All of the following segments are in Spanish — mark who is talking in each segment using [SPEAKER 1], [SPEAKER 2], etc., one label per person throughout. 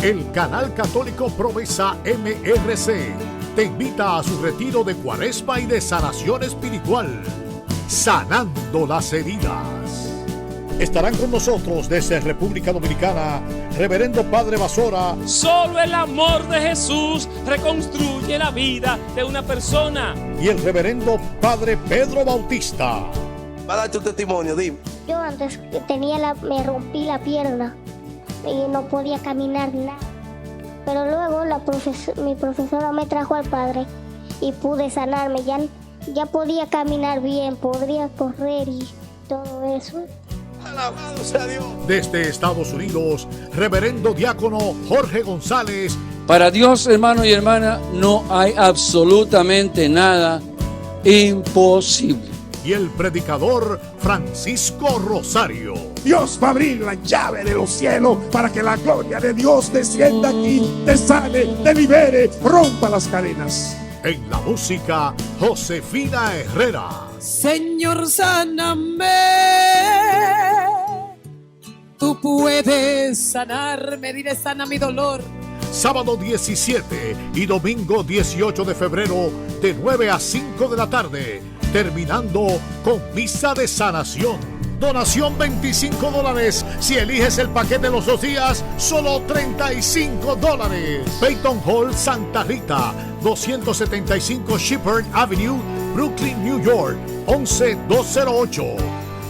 [SPEAKER 1] El canal católico Promesa MRC te invita a su retiro de Cuaresma y de sanación espiritual, Sanando las Heridas. Estarán con nosotros desde República Dominicana, Reverendo Padre Basora.
[SPEAKER 2] Solo el amor de Jesús reconstruye la vida de una persona.
[SPEAKER 1] Y el Reverendo Padre Pedro Bautista.
[SPEAKER 3] Va a dar tu testimonio, dime.
[SPEAKER 4] Yo antes me rompí la pierna y no podía caminar nada. Pero luego mi profesora me trajo al Padre y pude sanarme. Ya podía caminar bien, podría correr y todo eso.
[SPEAKER 3] Alabado sea Dios.
[SPEAKER 1] Desde Estados Unidos, Reverendo Diácono Jorge González.
[SPEAKER 5] Para Dios, hermano y hermana, no hay absolutamente nada imposible.
[SPEAKER 1] Y el predicador Francisco Rosario.
[SPEAKER 6] Dios va a abrir la llave de los cielos para que la gloria de Dios descienda aquí, te sane, te libere, rompa las cadenas.
[SPEAKER 1] En la música, Josefina Herrera.
[SPEAKER 7] Señor, sáname. Tú puedes sanarme, dile sana mi dolor.
[SPEAKER 1] Sábado 17 y domingo 18 de febrero de 9 a 5 de la tarde, terminando con misa de sanación. Donación $25. Si eliges el paquete de los 2 días, solo $35. Peyton Hall, Santa Rita, 275 Shepherd Avenue, Brooklyn, New York, 11208.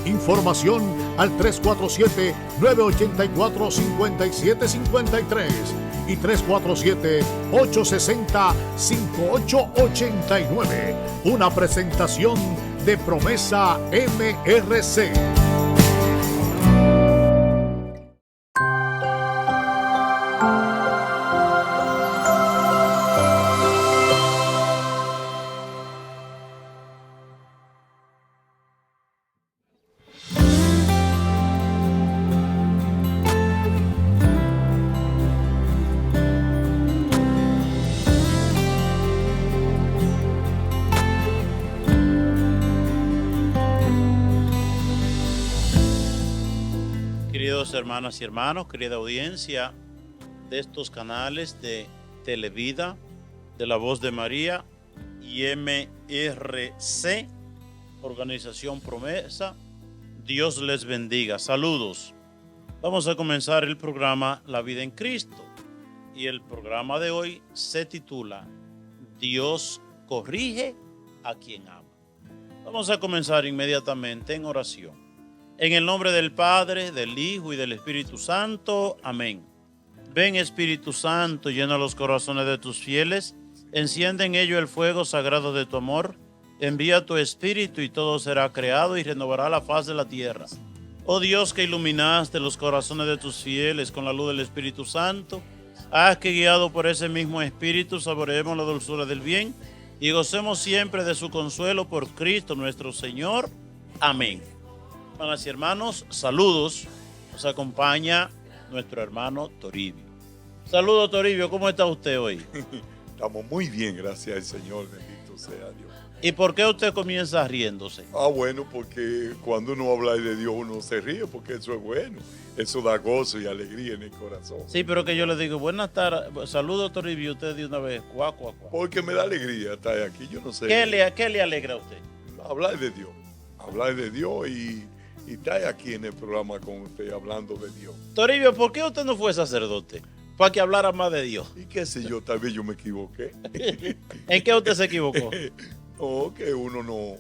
[SPEAKER 1] Información al 347-984-5753 y 347-860-5889. Una presentación de Promesa MRC.
[SPEAKER 8] Hermanas y hermanos, querida audiencia de estos canales de Televida, de La Voz de María y MRC, Organización Promesa, Dios les bendiga. Saludos. Vamos a comenzar el programa La Vida en Cristo y el programa de hoy se titula Dios corrige a quien ama. Vamos a comenzar inmediatamente en oración. En el nombre del Padre, del Hijo y del Espíritu Santo. Amén. Ven, Espíritu Santo, llena los corazones de tus fieles, enciende en ellos el fuego sagrado de tu amor, envía tu Espíritu y todo será creado y renovará la faz de la tierra. Oh Dios, que iluminaste los corazones de tus fieles con la luz del Espíritu Santo, haz que guiado por ese mismo Espíritu saboreemos la dulzura del bien y gocemos siempre de su consuelo por Cristo nuestro Señor. Amén. Hermanas y hermanos, saludos. Nos acompaña nuestro hermano Toribio. Saludos, Toribio, ¿cómo está usted hoy?
[SPEAKER 9] Estamos muy bien, gracias al Señor, bendito sea Dios.
[SPEAKER 8] ¿Y por qué usted comienza riéndose?
[SPEAKER 9] Bueno, porque cuando uno habla de Dios uno se ríe, porque eso es bueno. Eso da gozo y alegría en el corazón.
[SPEAKER 8] Sí, pero que yo le digo, buenas tardes, saludos, Toribio, usted de una vez, cuá.
[SPEAKER 9] Porque me da alegría estar aquí, yo no sé.
[SPEAKER 8] ¿Qué le alegra a usted?
[SPEAKER 9] Hablar de Dios y estar aquí en el programa con usted hablando de Dios.
[SPEAKER 8] Toribio, ¿por qué usted no fue sacerdote? Para que hablara más de Dios.
[SPEAKER 9] Y qué sé yo, tal vez yo me equivoqué.
[SPEAKER 8] ¿En qué usted se equivocó?
[SPEAKER 9] No, que uno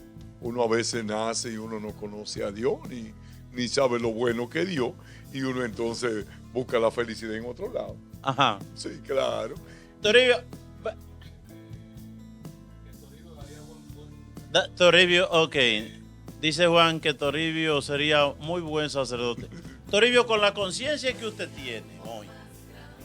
[SPEAKER 9] a veces nace y uno no conoce a Dios, ni sabe lo bueno que es Dios, y uno entonces busca la felicidad en otro lado.
[SPEAKER 8] Ajá.
[SPEAKER 9] Sí, claro.
[SPEAKER 8] Toribio, ok. Dice Juan que Toribio sería muy buen sacerdote. Toribio, con la conciencia que usted tiene hoy,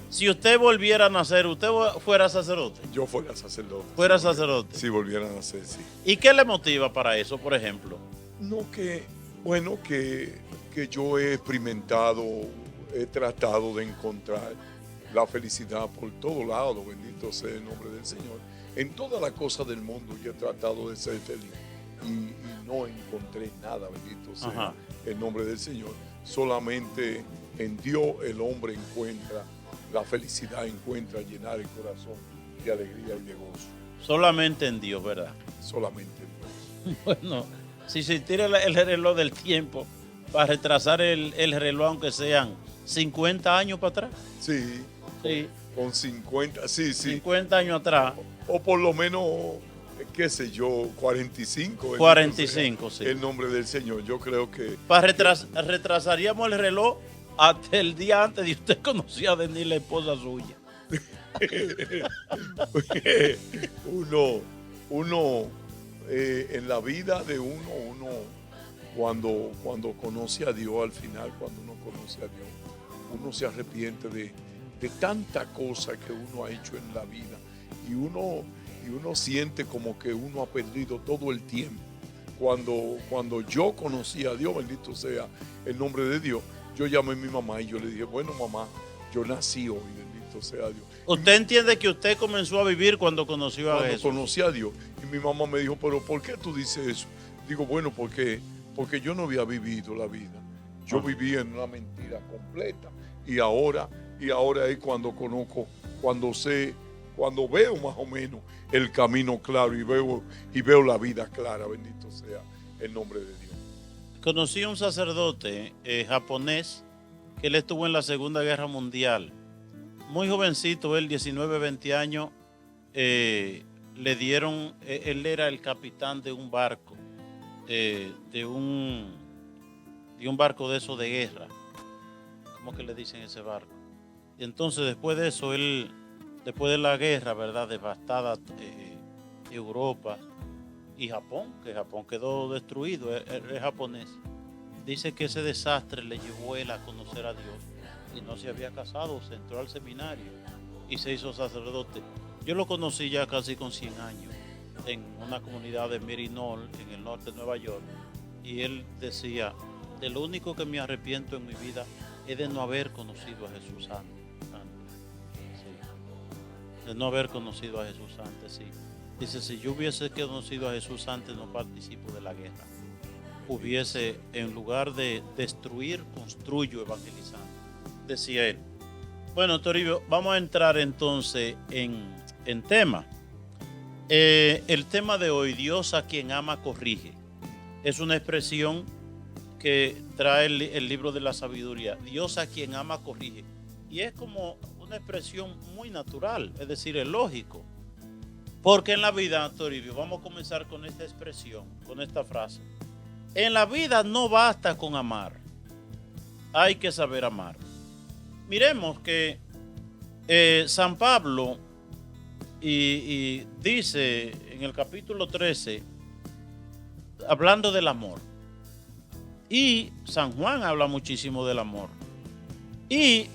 [SPEAKER 8] si usted volviera a nacer, ¿usted fuera sacerdote?
[SPEAKER 9] Yo fuera sacerdote.
[SPEAKER 8] ¿Fuera sacerdote?
[SPEAKER 9] Si volviera a nacer, sí.
[SPEAKER 8] ¿Y qué le motiva para eso, por ejemplo?
[SPEAKER 9] No, que yo he experimentado, he tratado de encontrar la felicidad por todos lados, bendito sea el nombre del Señor. En todas las cosas del mundo yo he tratado de ser feliz. Y no encontré nada, bendito sea el nombre del Señor. Solamente En Dios el hombre encuentra la felicidad, encuentra llenar el corazón de alegría y de gozo.
[SPEAKER 8] Solamente en Dios, ¿verdad?
[SPEAKER 9] Solamente en Dios.
[SPEAKER 8] Bueno, si se tira el reloj del tiempo para retrasar el reloj, aunque sean 50 años para atrás.
[SPEAKER 9] Sí.
[SPEAKER 8] Sí.
[SPEAKER 9] Con 50, sí.
[SPEAKER 8] 50 años atrás.
[SPEAKER 9] O por lo menos, qué sé yo, 45.
[SPEAKER 8] 45, sí.
[SPEAKER 9] El nombre del Señor. Yo creo que...
[SPEAKER 8] Retrasaríamos el reloj hasta el día antes de usted conocía a Denis, la esposa suya.
[SPEAKER 9] uno en la vida de uno cuando conoce a Dios, al final, cuando uno conoce a Dios, uno se arrepiente de tanta cosa que uno ha hecho en la vida y uno siente como que uno ha perdido todo el tiempo. Cuando yo conocí a Dios, bendito sea el nombre de Dios, yo llamé a mi mamá y yo le dije, bueno, mamá, yo nací hoy, bendito sea Dios.
[SPEAKER 8] ¿Usted entiende que usted comenzó a vivir cuando conoció a Jesús?
[SPEAKER 9] Cuando conocí a Dios. Y mi mamá me dijo, pero ¿por qué tú dices eso? Digo, bueno, porque yo no había vivido la vida. Yo vivía en una mentira completa. Y ahora es cuando conozco, cuando veo más o menos el camino claro y veo la vida clara, bendito sea el nombre de Dios.
[SPEAKER 8] Conocí a un sacerdote japonés que él estuvo en la Segunda Guerra Mundial. Muy jovencito, él 19, 20 años, le dieron, él era el capitán de un barco, de un barco de esos de guerra. ¿Cómo que le dicen ese barco? Y entonces después de eso, después de la guerra, ¿verdad? Devastada Europa y Japón, que Japón quedó destruido, es japonés. Dice que ese desastre le llevó él a conocer a Dios y no se había casado, se entró al seminario y se hizo sacerdote. Yo lo conocí ya casi con 100 años en una comunidad de Mirinol, en el norte de Nueva York, y él decía, de lo único que me arrepiento en mi vida es de no haber conocido a Jesús antes. Sí. De no haber conocido a Jesús antes, sí. Dice, si yo hubiese conocido a Jesús antes, no participo de la guerra. Hubiese, en lugar de destruir, construyo evangelizando, decía él. Bueno, Toribio, vamos a entrar entonces en tema. El tema de hoy, Dios a quien ama corrige, es una expresión que trae el libro de la sabiduría. Dios a quien ama corrige. Y es como una expresión muy natural, es decir, es lógico. Porque en la vida, Toribio, vamos a comenzar con esta expresión, con esta frase. En la vida no basta con amar, hay que saber amar. Miremos que San Pablo y dice en el capítulo 13, hablando del amor, y San Juan habla muchísimo del amor, y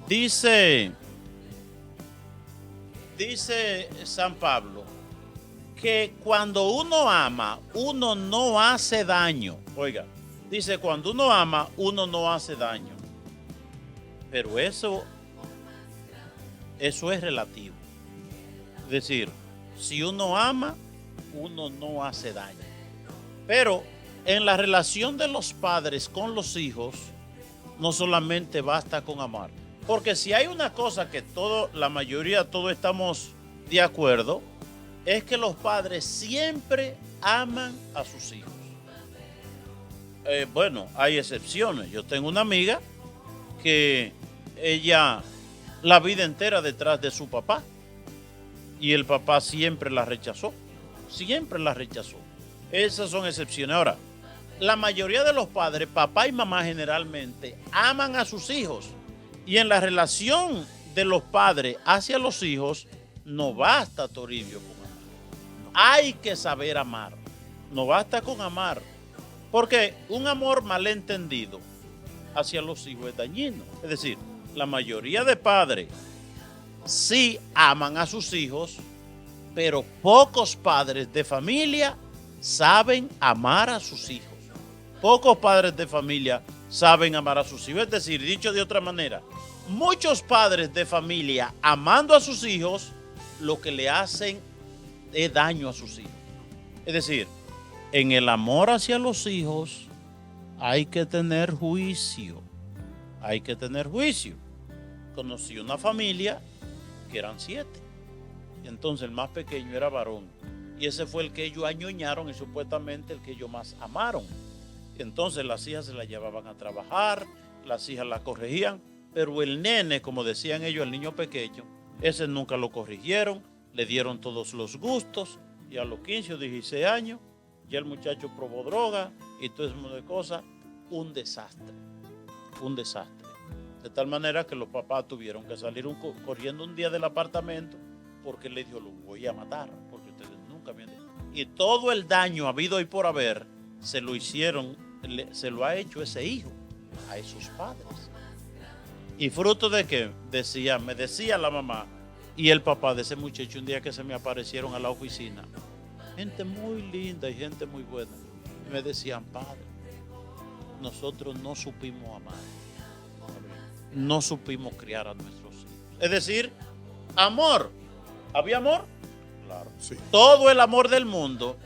[SPEAKER 8] dice San Pablo que cuando uno ama, uno no hace daño. Oiga, dice, cuando uno ama, uno no hace daño. Pero eso es relativo. Es decir, si uno ama, uno no hace daño. Pero en la relación de los padres con los hijos, no solamente basta con amar. Porque si hay una cosa que la mayoría, todos estamos de acuerdo, es que los padres siempre aman a sus hijos. Bueno, hay excepciones. Yo tengo una amiga que ella la vida entera detrás de su papá y el papá siempre la rechazó. Siempre la rechazó. Esas son excepciones. Ahora, la mayoría de los padres, papá y mamá generalmente, aman a sus hijos. Y en la relación de los padres hacia los hijos, no basta, Toribio, con amar. Hay que saber amar. No basta con amar. Porque un amor malentendido hacia los hijos es dañino. Es decir, la mayoría de padres sí aman a sus hijos, pero pocos padres de familia saben amar a sus hijos. Pocos padres de familia saben amar a sus hijos. Es decir, dicho de otra manera, muchos padres de familia amando a sus hijos, lo que le hacen es daño a sus hijos. Es decir, en el amor hacia los hijos hay que tener juicio. hay que tener juicio. Conocí una familia que eran 7. Entonces el más pequeño era varón. Y ese fue el que ellos añoñaron y supuestamente el que ellos más amaron. Entonces las hijas se las llevaban a trabajar, las hijas las corregían, pero el nene, como decían ellos, el niño pequeño, ese nunca lo corrigieron, le dieron todos los gustos y a los 15 o 16 años ya el muchacho probó droga y todo ese montón de cosas. Un desastre. De tal manera que los papás tuvieron que salir corriendo un día del apartamento porque él le dijo, lo voy a matar, porque ustedes nunca me han dicho. Y todo el daño habido y por haber se lo ha hecho ese hijo a esos padres. Y fruto de que me decía la mamá y el papá de ese muchacho un día que se me aparecieron a la oficina, gente muy linda y gente muy buena, y me decían, padre, nosotros no supimos amar, no supimos criar a nuestros hijos. Es decir, amor. ¿Había amor? Claro. Sí. Todo el amor del mundo,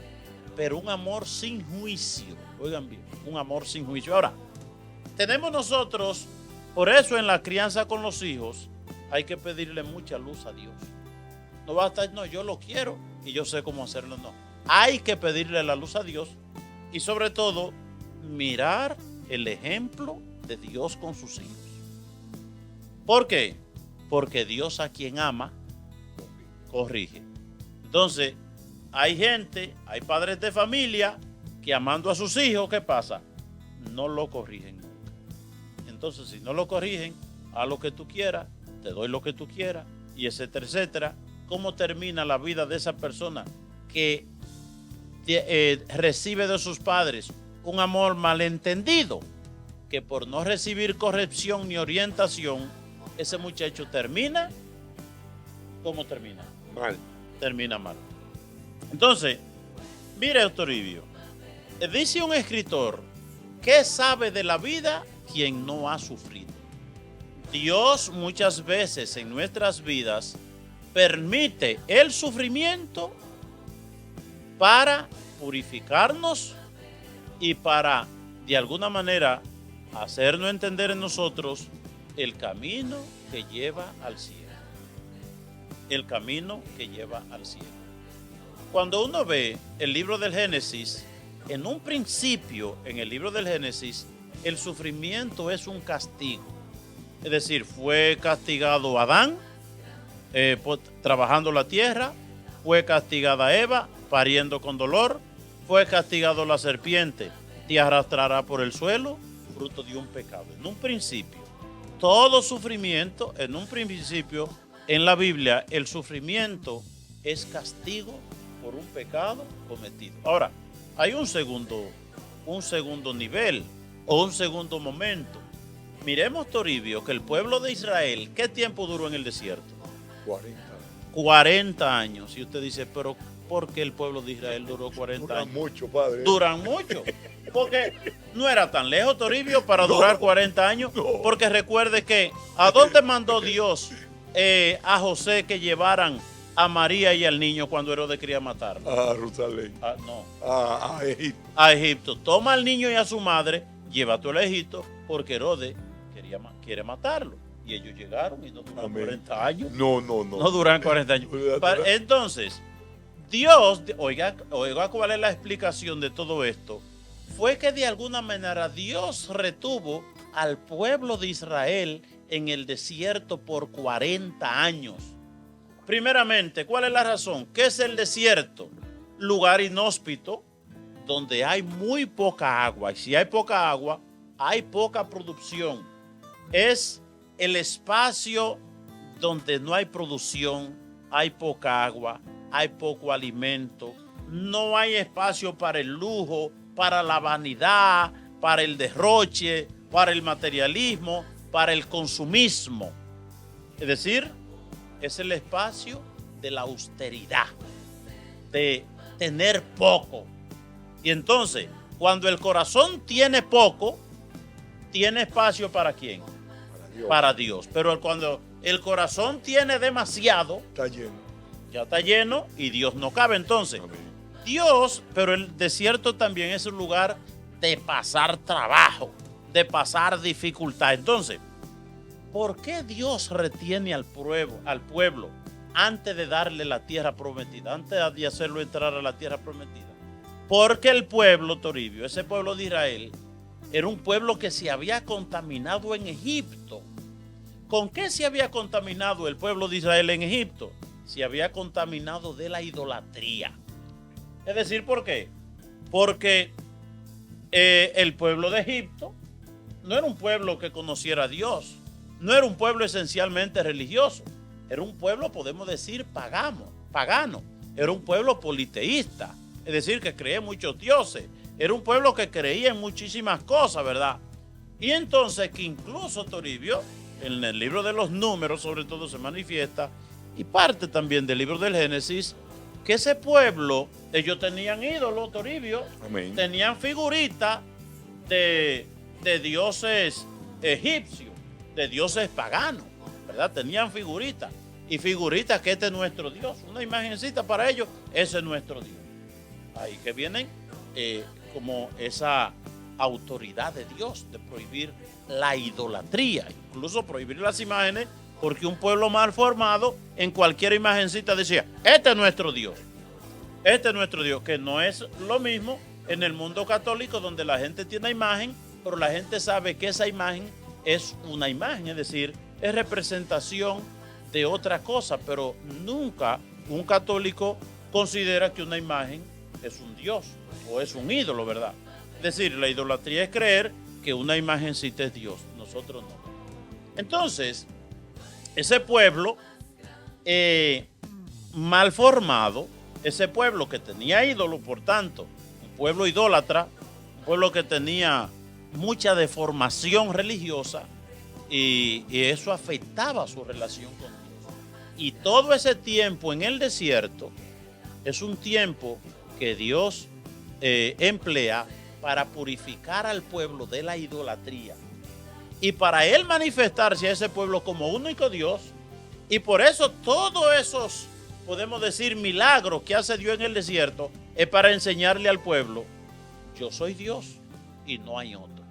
[SPEAKER 8] pero un amor sin juicio. Oigan bien, un amor sin juicio. Ahora, tenemos nosotros, por eso en la crianza con los hijos, hay que pedirle mucha luz a Dios. No basta, no, yo lo quiero y yo sé cómo hacerlo, no. Hay que pedirle la luz a Dios y sobre todo mirar el ejemplo de Dios con sus hijos. ¿Por qué? Porque Dios a quien ama, corrige. Entonces, hay padres de familia que amando a sus hijos, ¿qué pasa? No lo corrigen nunca. Entonces, si no lo corrigen, haz lo que tú quieras, te doy lo que tú quieras, y etcétera, etcétera. ¿Cómo termina la vida de esa persona que recibe de sus padres un amor malentendido? Que por no recibir corrección ni orientación, ese muchacho termina, ¿cómo termina? Mal. Termina mal. Entonces, mire, Toribio, dice un escritor, ¿qué sabe de la vida quien no ha sufrido? Dios muchas veces en nuestras vidas permite el sufrimiento para purificarnos y para, de alguna manera, hacernos entender en nosotros el camino que lleva al cielo. El camino que lleva al cielo. Cuando uno ve el libro del Génesis, en un principio, en el libro del Génesis, el sufrimiento es un castigo. Es decir, fue castigado Adán, trabajando la tierra, fue castigada Eva, pariendo con dolor, fue castigado la serpiente, te arrastrará por el suelo, fruto de un pecado. En un principio, todo sufrimiento, en un principio, en la Biblia, el sufrimiento es castigo por un pecado cometido. Ahora, hay un segundo nivel o un segundo momento. Miremos, Toribio, que el pueblo de Israel, ¿qué tiempo duró en el desierto? 40 años. Y usted dice, pero ¿por qué el pueblo de Israel duró 40 años? Duran mucho, padre. Duran mucho. Porque no era tan lejos, Toribio, para durar 40 años. Porque recuerde que, ¿a dónde mandó Dios a José que llevaran a María y al niño cuando Herodes quería matarlo?
[SPEAKER 9] A Jerusalén. A Egipto.
[SPEAKER 8] A Egipto. Toma al niño y a su madre, llévatelo a Egipto, porque Herodes quiere matarlo. Y ellos llegaron y no duraron 40 años. No duran 40 años. Entonces, Dios, oiga cuál es la explicación de todo esto. Fue que de alguna manera Dios retuvo al pueblo de Israel en el desierto por 40 años. Primeramente, ¿cuál es la razón? ¿Qué es el desierto? Lugar inhóspito, donde hay muy poca agua. Y si hay poca agua, hay poca producción. Es el espacio donde no hay producción, hay poca agua, hay poco alimento, no hay espacio para el lujo, para la vanidad, para el derroche, para el materialismo, para el consumismo. Es decir, es el espacio de la austeridad, de tener poco. Y entonces, cuando el corazón tiene poco, ¿tiene espacio para quién? Para Dios. Pero cuando el corazón tiene demasiado,
[SPEAKER 9] está lleno.
[SPEAKER 8] Ya está lleno y Dios no cabe. Entonces, Dios, pero el desierto también es un lugar de pasar trabajo, de pasar dificultad. Entonces, ¿por qué Dios retiene al pueblo antes de darle la tierra prometida, antes de hacerlo entrar a la tierra prometida? Porque el pueblo, Toribio, ese pueblo de Israel, era un pueblo que se había contaminado en Egipto. ¿Con qué se había contaminado el pueblo de Israel en Egipto? Se había contaminado de la idolatría. Es decir, ¿por qué? Porque el pueblo de Egipto no era un pueblo que conociera a Dios, no era un pueblo esencialmente religioso, era un pueblo, podemos decir, pagano, era un pueblo politeísta, es decir, que creía en muchos dioses, era un pueblo que creía en muchísimas cosas, ¿verdad? Y entonces que incluso, Toribio, en el libro de los Números sobre todo se manifiesta, y parte también del libro del Génesis, que ese pueblo, ellos tenían ídolos, Toribio. Amén. Tenían figuritas de dioses egipcios, de dioses paganos, ¿verdad? Tenían figuritas, y figuritas que este es nuestro Dios, una imagencita para ellos, ese es nuestro Dios. Ahí que vienen como esa autoridad de Dios de prohibir la idolatría, incluso prohibir las imágenes, porque un pueblo mal formado en cualquier imagencita decía, este es nuestro Dios, que no es lo mismo en el mundo católico donde la gente tiene imagen, pero la gente sabe que esa imagen es una imagen, es decir, es representación de otra cosa, pero nunca un católico considera que una imagen es un Dios o es un ídolo, ¿verdad? Es decir, la idolatría es creer que una imagencita es Dios, nosotros no. Entonces, ese pueblo mal formado, ese pueblo que tenía ídolo, por tanto, un pueblo idólatra, un pueblo que tenía mucha deformación religiosa y eso afectaba su relación con Dios. Y todo ese tiempo en el desierto es un tiempo que Dios emplea para purificar al pueblo de la idolatría y para él manifestarse a ese pueblo como único Dios. Y por eso todos esos, podemos decir, milagros que hace Dios en el desierto es para enseñarle al pueblo, yo soy Dios y no hay otro.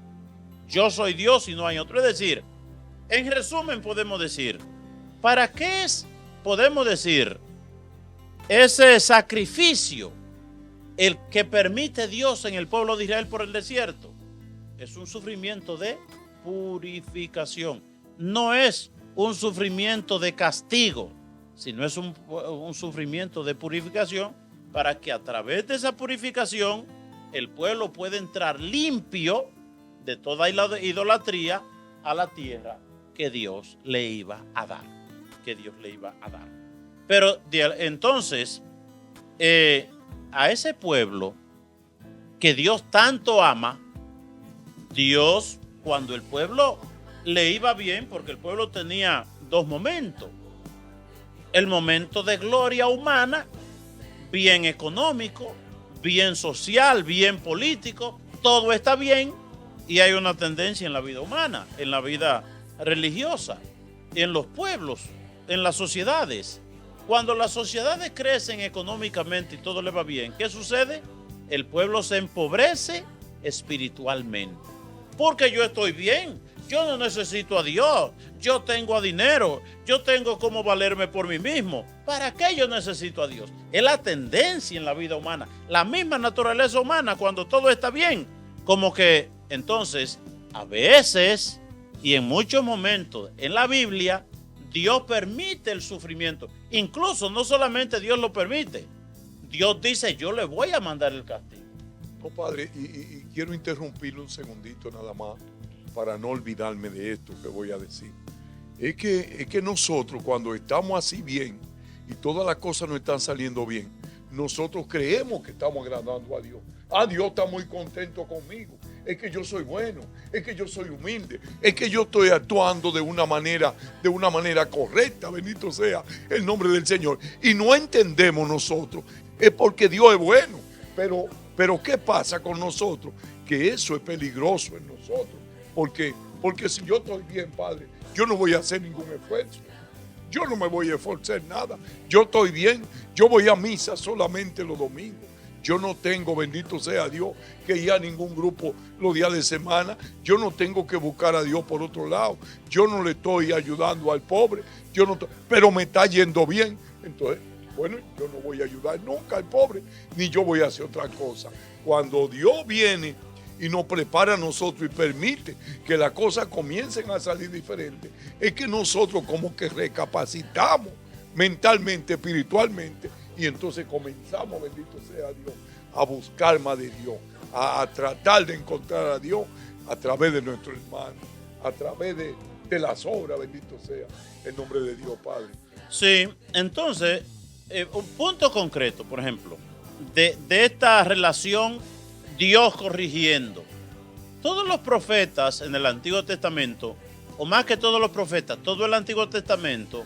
[SPEAKER 8] Yo soy Dios y no hay otro. Es decir, en resumen podemos decir, ¿para qué es, podemos decir, ese sacrificio el que permite Dios en el pueblo de Israel por el desierto? Es un sufrimiento de purificación. No es un sufrimiento de castigo, sino es un sufrimiento de purificación para que a través de esa purificación el pueblo pueda entrar limpio de toda idolatría a la tierra que Dios le iba a dar. Pero entonces, a ese pueblo que Dios tanto ama, Dios, cuando el pueblo le iba bien, porque el pueblo tenía dos momentos, el momento de gloria humana, bien económico, bien social, bien político, todo está bien, y hay una tendencia en la vida humana, en la vida religiosa, en los pueblos, en las sociedades. Cuando las sociedades crecen económicamente y todo le va bien, ¿qué sucede? El pueblo se empobrece espiritualmente. Porque yo estoy bien, yo no necesito a Dios, yo tengo dinero, yo tengo cómo valerme por mí mismo. ¿Para qué yo necesito a Dios? Es la tendencia en la vida humana, la misma naturaleza humana cuando todo está bien. Como que entonces, a veces y en muchos momentos en la Biblia, Dios permite el sufrimiento. Incluso no solamente Dios lo permite, Dios dice, yo le voy a mandar el castigo.
[SPEAKER 9] No, padre, y quiero interrumpirle un segundito nada más para no olvidarme de esto que voy a decir. Es que nosotros cuando estamos así bien y todas las cosas nos están saliendo bien, nosotros creemos que estamos agradando a Dios. Ah, Dios está muy contento conmigo. Es que yo soy bueno, es que yo soy humilde, es que yo estoy actuando de una manera correcta, bendito sea el nombre del Señor. Y no entendemos nosotros, es porque Dios es bueno. Pero ¿qué pasa con nosotros? Que eso es peligroso en nosotros. Porque si yo estoy bien, Padre, yo no voy a hacer ningún esfuerzo. Yo no me voy a esforzar nada. Yo estoy bien, yo voy a misa solamente los domingos. Yo no tengo, bendito sea Dios, que ir a ningún grupo los días de semana. Yo no tengo que buscar a Dios por otro lado. Yo no le estoy ayudando al pobre. Pero me está yendo bien. Entonces, bueno, yo no voy a ayudar nunca al pobre, ni yo voy a hacer otra cosa. Cuando Dios viene y nos prepara a nosotros y permite que las cosas comiencen a salir diferentes, es que nosotros como que recapacitamos mentalmente, espiritualmente, y entonces comenzamos, bendito sea Dios, a buscar más de Dios, a tratar de encontrar a Dios a través de nuestro hermano, a través de las obras, bendito sea el nombre de Dios, Padre.
[SPEAKER 8] Sí, entonces, un punto concreto, por ejemplo, de esta relación Dios corrigiendo. Todos los profetas en el Antiguo Testamento, o más que todos los profetas, todo el Antiguo Testamento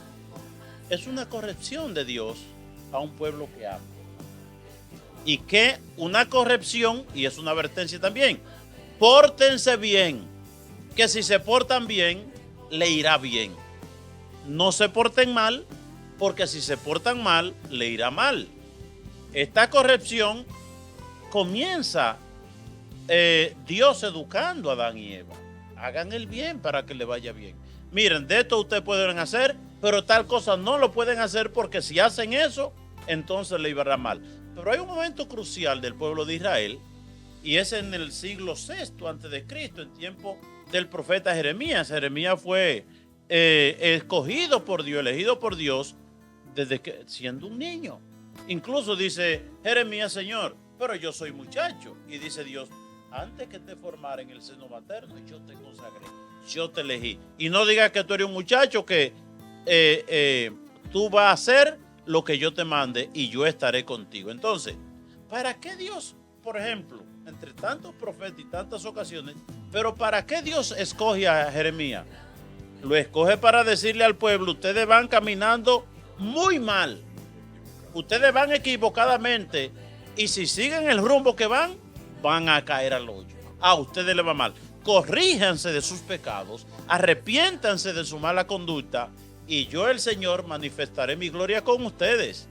[SPEAKER 8] es una corrección de Dios a un pueblo que ama. Y que una corrección, y es una advertencia también, pórtense bien, que si se portan bien, le irá bien. No se porten mal, porque si se portan mal, le irá mal. Esta corrección comienza Dios educando a Adán y Eva. Hagan el bien para que le vaya bien. Miren, de esto ustedes pueden hacer, pero tal cosa no lo pueden hacer porque si hacen eso, entonces le irá mal. Pero hay un momento crucial del pueblo de Israel y es en el siglo VI antes de Cristo, en tiempo del profeta Jeremías. Jeremías fue escogido por Dios, elegido por Dios desde que siendo un niño. Incluso dice Jeremías, Señor, pero yo soy muchacho. Y dice Dios, antes que te formara en el seno materno, yo te consagré, yo te elegí. Y no digas que tú eres un muchacho que tú vas a hacer lo que yo te mande y yo estaré contigo. Entonces, ¿para qué Dios, por ejemplo, entre tantos profetas y tantas ocasiones, pero para qué Dios escoge a Jeremías? Lo escoge para decirle al pueblo, ustedes van caminando muy mal, ustedes van equivocadamente y si siguen el rumbo que van a caer al hoyo. A ustedes les va mal. Corríjanse de sus pecados, arrepiéntanse de su mala conducta y yo, el Señor, manifestaré mi gloria con ustedes.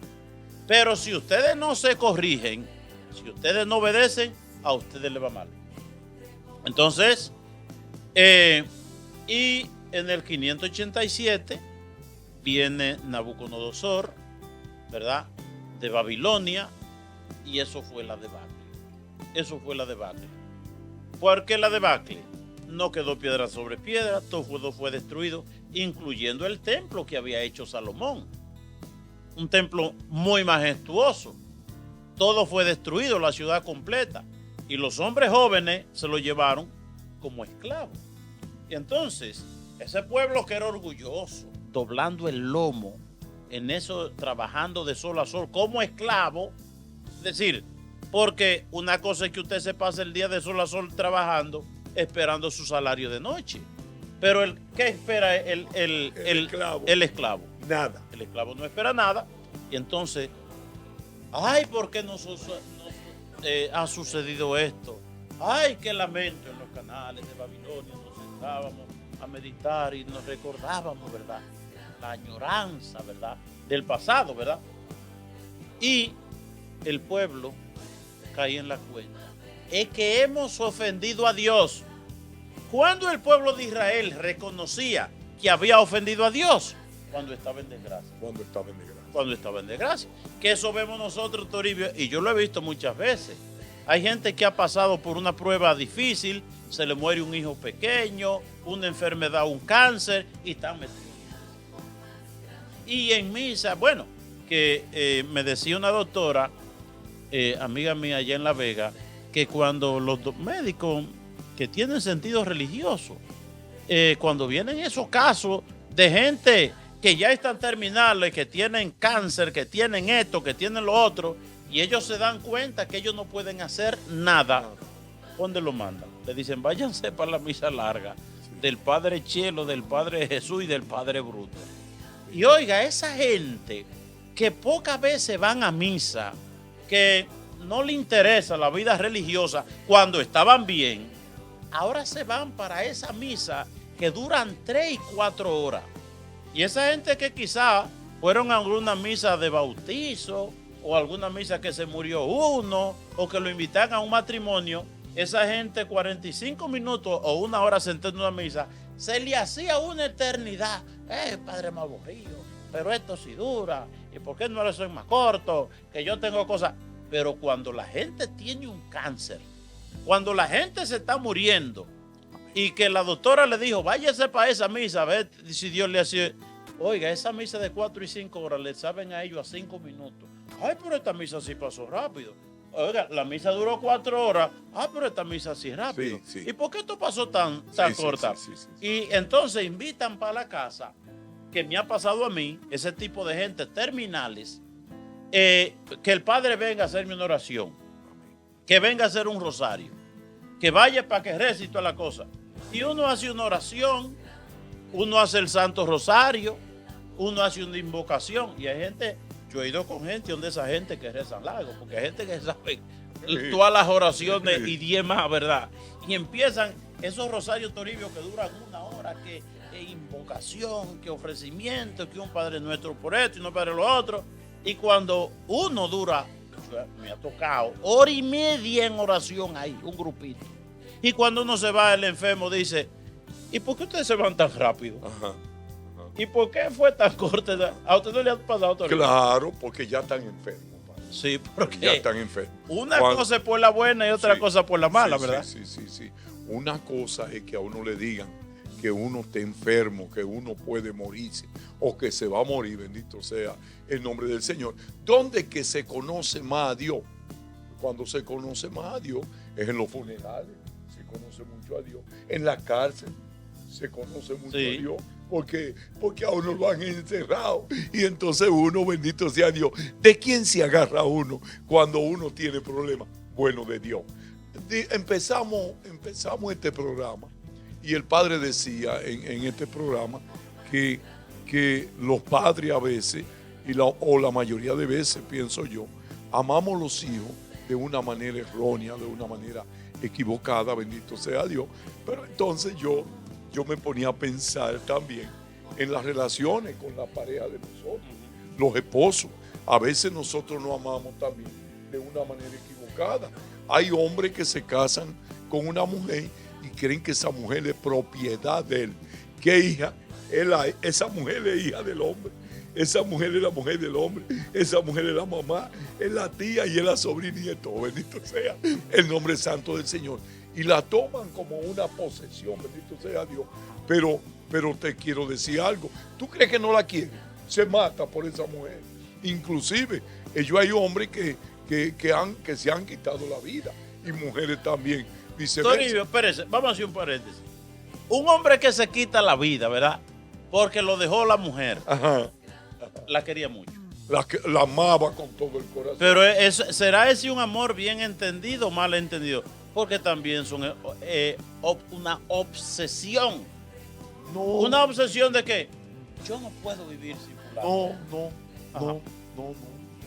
[SPEAKER 8] Pero si ustedes no se corrigen, si ustedes no obedecen, a ustedes les va mal. Entonces, y en el 587 viene Nabucodonosor, ¿verdad?, de Babilonia, y eso fue la debacle. Eso fue la debacle. ¿Por qué la debacle? No quedó piedra sobre piedra, todo fue destruido, incluyendo el templo que había hecho Salomón. Un templo muy majestuoso. Todo fue destruido, la ciudad completa. Y los hombres jóvenes se lo llevaron como esclavos. Y entonces, ese pueblo que era orgulloso, doblando el lomo, en eso, trabajando de sol a sol, como esclavo, es decir, porque una cosa es que usted se pase el día de sol a sol trabajando, esperando su salario de noche. Pero ¿qué espera el esclavo?
[SPEAKER 9] Nada.
[SPEAKER 8] El esclavo no espera nada. Y entonces, ay, ¿por qué nos ha sucedido esto? Ay, qué lamento. En los canales de Babilonia nos sentábamos a meditar y nos recordábamos, ¿verdad?, la añoranza, ¿verdad?, del pasado, ¿verdad? Y el pueblo caía en la cuenta. Es que hemos ofendido a Dios. ¿Cuándo el pueblo de Israel reconocía que había ofendido a Dios? Cuando estaba en desgracia.
[SPEAKER 9] Cuando estaba en desgracia.
[SPEAKER 8] Cuando estaba en desgracia. Que eso vemos nosotros, Toribio, y yo lo he visto muchas veces. Hay gente que ha pasado por una prueba difícil, se le muere un hijo pequeño, una enfermedad, un cáncer, y están metidos. Y en misa, bueno, que me decía una doctora, amiga mía allá en La Vega, que cuando los médicos que tienen sentido religioso, cuando vienen esos casos de gente que ya están terminales, que tienen cáncer, que tienen esto, que tienen lo otro, y ellos se dan cuenta que ellos no pueden hacer nada, ¿dónde lo mandan? Le dicen, váyanse para la misa larga del Padre Chelo, del Padre Jesús y del Padre Bruto. Y oiga, esa gente que pocas veces van a misa, que no le interesa la vida religiosa cuando estaban bien, ahora se van para esa misa que duran 3 y 4 horas. Y esa gente que quizá fueron a alguna misa de bautizo o alguna misa que se murió uno, o que lo invitan a un matrimonio, esa gente 45 minutos o una hora sentada en una misa, se le hacía una eternidad. Padre más aburrido, pero esto sí dura, y por qué no lo soy más corto, que yo tengo cosas. Pero cuando la gente tiene un cáncer, cuando la gente se está muriendo, y que la doctora le dijo, váyase para esa misa, a ver si Dios le hace. Oiga, esa misa de 4 y 5 horas le saben a ellos a 5 minutos. Ay, pero esta misa sí pasó rápido. Oiga, la misa duró 4 horas. Pero esta misa sí rápido.
[SPEAKER 9] Sí, sí.
[SPEAKER 8] ¿Y por qué esto pasó tan corta?
[SPEAKER 9] Sí.
[SPEAKER 8] Y entonces invitan para la casa, que me ha pasado a mí, ese tipo de gente terminales, que el padre venga a hacerme una oración, que venga a hacer un rosario, que vaya para que rece y toda la cosa. Y uno hace una oración, uno hace el Santo Rosario, uno hace una invocación. Y hay gente, yo he ido con gente donde esa gente que reza largo, porque hay gente que sabe todas las oraciones y 10 más, ¿verdad? Y empiezan esos rosarios, Toribio, que duran 1 hora, que invocación, que ofrecimiento, que un Padre Nuestro por esto y un Padre lo otro. Y cuando uno dura, me ha tocado 1 hora y media en oración ahí, un grupito. Y cuando uno se va, el enfermo dice, ¿y por qué ustedes se van tan rápido?
[SPEAKER 9] Ajá.
[SPEAKER 8] ¿Y por qué fue tan corto? ¿A usted no le ha pasado, Toribio?
[SPEAKER 9] Claro, porque ya están enfermos. Padre.
[SPEAKER 8] Sí, porque
[SPEAKER 9] Ya están enfermos.
[SPEAKER 8] una cosa es por la buena y otra cosa por la mala, ¿verdad?
[SPEAKER 9] Sí. Una cosa es que a uno le digan que uno está enfermo, que uno puede morirse o que se va a morir, bendito sea el nombre del Señor. ¿Dónde que se conoce más a Dios? Cuando se conoce más a Dios es en los funerales, se conoce mucho a Dios. En la cárcel se conoce mucho a Dios. Porque a uno lo han encerrado y entonces uno, bendito sea Dios. ¿De quién se agarra uno cuando uno tiene problemas? Bueno, de Dios. Empezamos este programa y el padre decía en este programa que los padres a veces, o la mayoría de veces, pienso yo, amamos los hijos de una manera errónea, de una manera equivocada, bendito sea Dios. Pero entonces yo me ponía a pensar también en las relaciones con la pareja de nosotros, los esposos. A veces nosotros nos amamos también de una manera equivocada. Hay hombres que se casan con una mujer y creen que esa mujer es propiedad de él. ¿Qué hija? Esa mujer es hija del hombre. Esa mujer es la mujer del hombre. Esa mujer es la mamá, es la tía y es la sobrina y de todo. Bendito sea el nombre santo del Señor. Y la toman como una posesión, bendito sea Dios. Pero te quiero decir algo. ¿Tú crees que no la quiere? Se mata por esa mujer. Inclusive, hay hombres que se han quitado la vida. Y mujeres también.
[SPEAKER 8] Toribio, espérese, vamos a hacer un paréntesis. Un hombre que se quita la vida, ¿verdad? Porque lo dejó la mujer.
[SPEAKER 9] Ajá.
[SPEAKER 8] La quería mucho.
[SPEAKER 9] La amaba con todo el corazón.
[SPEAKER 8] Pero ¿será ese un amor bien entendido o mal entendido? Porque también son una obsesión.
[SPEAKER 9] No.
[SPEAKER 8] ¿Una obsesión de qué? Yo no puedo vivir sin fulano.
[SPEAKER 9] No.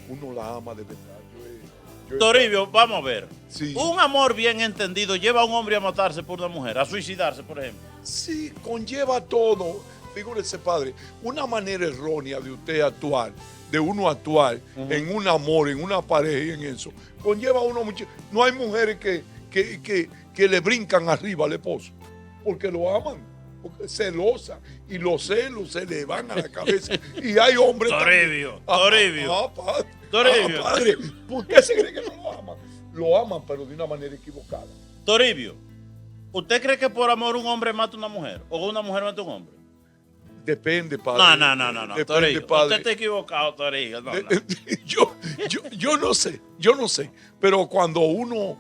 [SPEAKER 9] Uno la ama de verdad.
[SPEAKER 8] Toribio, vamos a ver.
[SPEAKER 9] Sí.
[SPEAKER 8] Un amor bien entendido lleva a un hombre a matarse por una mujer, a suicidarse, por ejemplo.
[SPEAKER 9] Sí, conlleva todo. Figúrese, padre, una manera errónea de usted actuar, de uno actuar en un amor, en una pareja y en eso, conlleva a uno mucho. No hay mujeres que le brincan arriba al esposo porque lo aman, porque celosa, y los celos se le van a la cabeza. Y hay hombres.
[SPEAKER 8] Toribio.
[SPEAKER 9] Padre, ¿por qué se cree que no lo aman? Lo aman, pero de una manera equivocada.
[SPEAKER 8] Toribio, ¿usted cree que por amor un hombre mata a una mujer o una mujer mata a un hombre?
[SPEAKER 9] Depende, padre.
[SPEAKER 8] No.
[SPEAKER 9] Depende,
[SPEAKER 8] Toribio,
[SPEAKER 9] padre.
[SPEAKER 8] usted está equivocado, Toribio. No.
[SPEAKER 9] Yo no sé. Pero cuando uno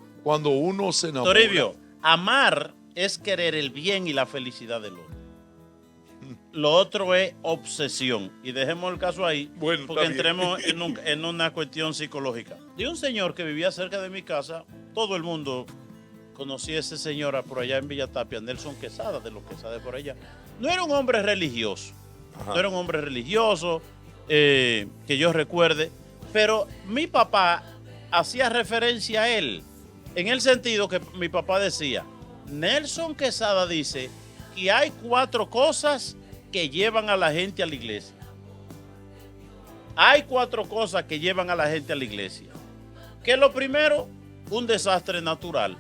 [SPEAKER 9] se enamora.
[SPEAKER 8] Toribio, amar es querer el bien y la felicidad del otro. Lo otro es obsesión. Y dejemos el caso ahí,
[SPEAKER 9] bueno,
[SPEAKER 8] porque entremos en una cuestión psicológica. De un señor que vivía cerca de mi casa, todo el mundo conocía a ese señor por allá en Villa Tapia, Nelson Quesada, de los Quesada por allá. No era un hombre religioso. Ajá. No era un hombre religioso, que yo recuerde, pero mi papá hacía referencia a él, en el sentido que mi papá decía, Nelson Quesada dice que hay 4 cosas que llevan a la gente a la iglesia. hay 4 cosas que llevan a la gente a la iglesia. Que lo primero, un desastre natural.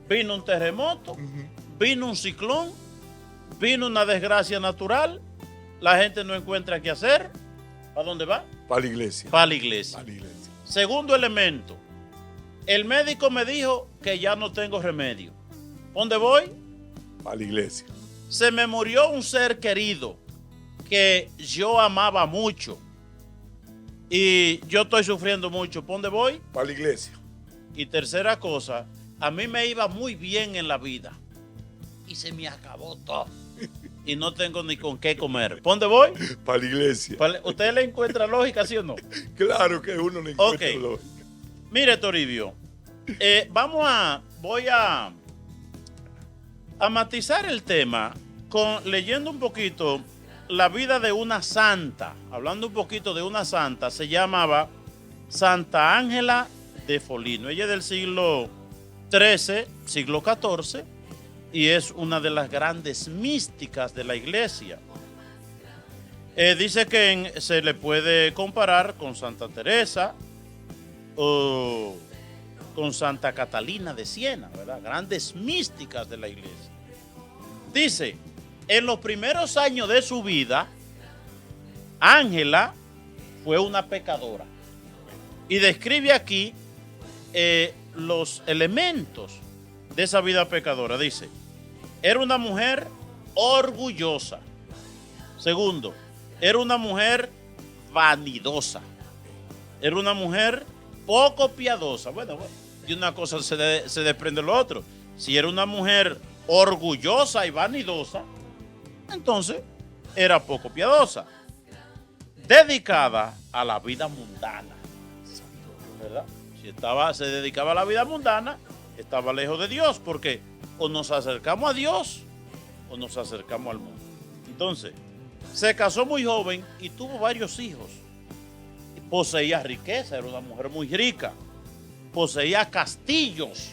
[SPEAKER 8] Vino un terremoto, vino un ciclón, vino una desgracia natural, la gente no encuentra qué hacer. ¿Para dónde va?
[SPEAKER 9] Para la iglesia.
[SPEAKER 8] Para la iglesia.
[SPEAKER 9] Para la iglesia.
[SPEAKER 8] Segundo elemento, el médico me dijo que ya no tengo remedio. ¿Dónde voy?
[SPEAKER 9] Para la iglesia.
[SPEAKER 8] Se me murió un ser querido que yo amaba mucho y yo estoy sufriendo mucho. ¿Por dónde voy?
[SPEAKER 9] Para la iglesia.
[SPEAKER 8] Y tercera cosa, a mí me iba muy bien en la vida y se me acabó todo y no tengo ni con qué comer. ¿Por dónde voy?
[SPEAKER 9] Para la iglesia.
[SPEAKER 8] ¿Usted le encuentra lógica, sí o no?
[SPEAKER 9] Claro que uno le encuentra
[SPEAKER 8] Ok.
[SPEAKER 9] lógica.
[SPEAKER 8] Mire, Toribio, voy a matizar el tema leyendo un poquito la vida de una santa. Hablando un poquito de una santa, se llamaba Santa Ángela de Foligno. Ella es del siglo XIII, siglo XIV, y es una de las grandes místicas de la iglesia. Dice que se le puede comparar con Santa Teresa o con Santa Catalina de Siena, ¿verdad? Grandes místicas de la iglesia. Dice, en los primeros años de su vida, Ángela fue una pecadora. Y describe aquí los elementos de esa vida pecadora. Dice, era una mujer orgullosa. Segundo, era una mujer vanidosa. Era una mujer poco piadosa. Bueno, de una cosa se desprende lo otro. Si era una mujer orgullosa y vanidosa, entonces era poco piadosa. Dedicada a la vida mundana. ¿Verdad? Si se dedicaba a la vida mundana, estaba lejos de Dios, porque o nos acercamos a Dios o nos acercamos al mundo. Entonces, se casó muy joven y tuvo varios hijos. Poseía riqueza, era una mujer muy rica. Poseía castillos,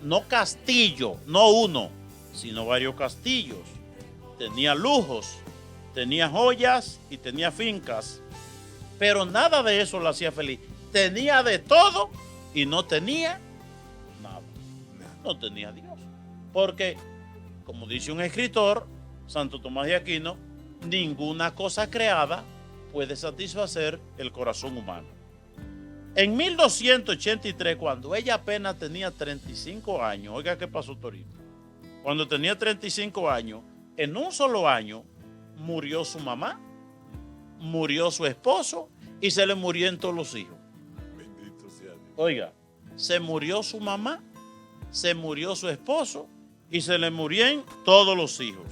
[SPEAKER 8] no castillo, no uno, sino varios castillos. Tenía lujos, tenía joyas y tenía fincas, pero nada de eso la hacía feliz. Tenía de todo y no tenía nada. No tenía Dios. Porque, como dice un escritor, Santo Tomás de Aquino, ninguna cosa creada puede satisfacer el corazón humano. En 1283, cuando ella apenas tenía 35 años, oiga qué pasó, Torito. Cuando tenía 35 años, en un solo año, murió su mamá, murió su esposo y se le murieron todos los hijos.
[SPEAKER 9] Bendito sea Dios.
[SPEAKER 8] Oiga, se murió su mamá, se murió su esposo y se le murieron todos los hijos.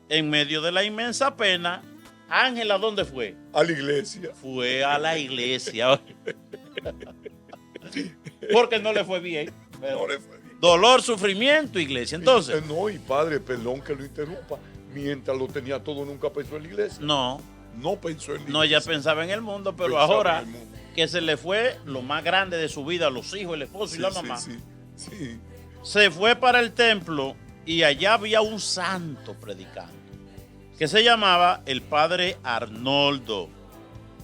[SPEAKER 8] En medio de la inmensa pena, Ángela, ¿dónde fue?
[SPEAKER 9] A la iglesia.
[SPEAKER 8] Fue a la iglesia. Porque no le fue bien.
[SPEAKER 9] No le fue bien.
[SPEAKER 8] Dolor, sufrimiento, iglesia. Entonces.
[SPEAKER 9] No, y padre, perdón que lo interrumpa. Mientras lo tenía todo, nunca pensó en la iglesia.
[SPEAKER 8] No.
[SPEAKER 9] No pensó en la iglesia.
[SPEAKER 8] No, ella pensaba en el mundo, pero
[SPEAKER 9] Pensaba
[SPEAKER 8] ahora
[SPEAKER 9] en el mundo.
[SPEAKER 8] que se le fue lo más grande de su vida, los hijos, el esposo y la mamá.
[SPEAKER 9] Sí.
[SPEAKER 8] Se fue para el templo y allá había un santo predicando, que se llamaba el padre Arnoldo.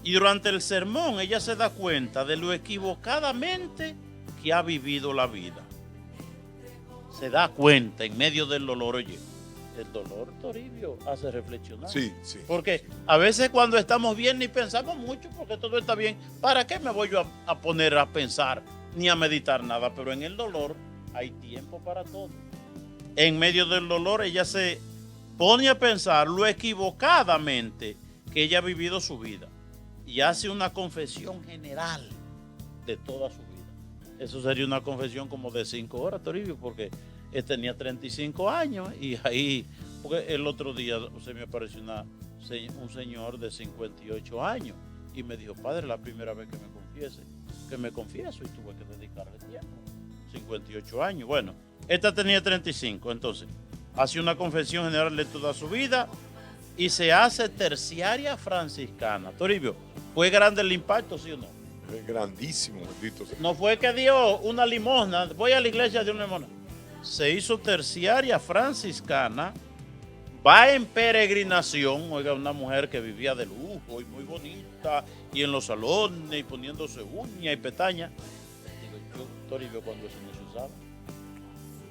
[SPEAKER 8] Y durante el sermón ella se da cuenta de lo equivocadamente que ha vivido la vida. Se da cuenta en medio del dolor. Oye, el dolor, Toribio, hace reflexionar.
[SPEAKER 9] Sí.
[SPEAKER 8] Porque a veces cuando estamos bien ni pensamos mucho porque todo está bien. ¿Para qué me voy yo a poner a pensar ni a meditar nada? Pero en el dolor hay tiempo para todo. En medio del dolor ella se pone a pensar lo equivocadamente que ella ha vivido su vida y hace una confesión general de toda su vida. Eso sería una confesión como de 5 horas, Toribio, porque él tenía 35 años y ahí, porque el otro día se me apareció un señor de 58 años y me dijo, padre, la primera vez que me confieso y tuve que dedicarle tiempo. 58 años. Bueno, esta tenía 35, entonces hace una confesión general de toda su vida y se hace terciaria franciscana. Toribio, ¿fue grande el impacto, sí o no?
[SPEAKER 9] Es grandísimo, bendito sea.
[SPEAKER 8] No fue que dio una limosna, voy a la iglesia de una limosna. Se hizo terciaria franciscana, va en peregrinación, oiga, una mujer que vivía de lujo y muy bonita, y en los salones, y poniéndose uñas y pestañas. Digo, yo, Toribio, cuando eso no se usaba.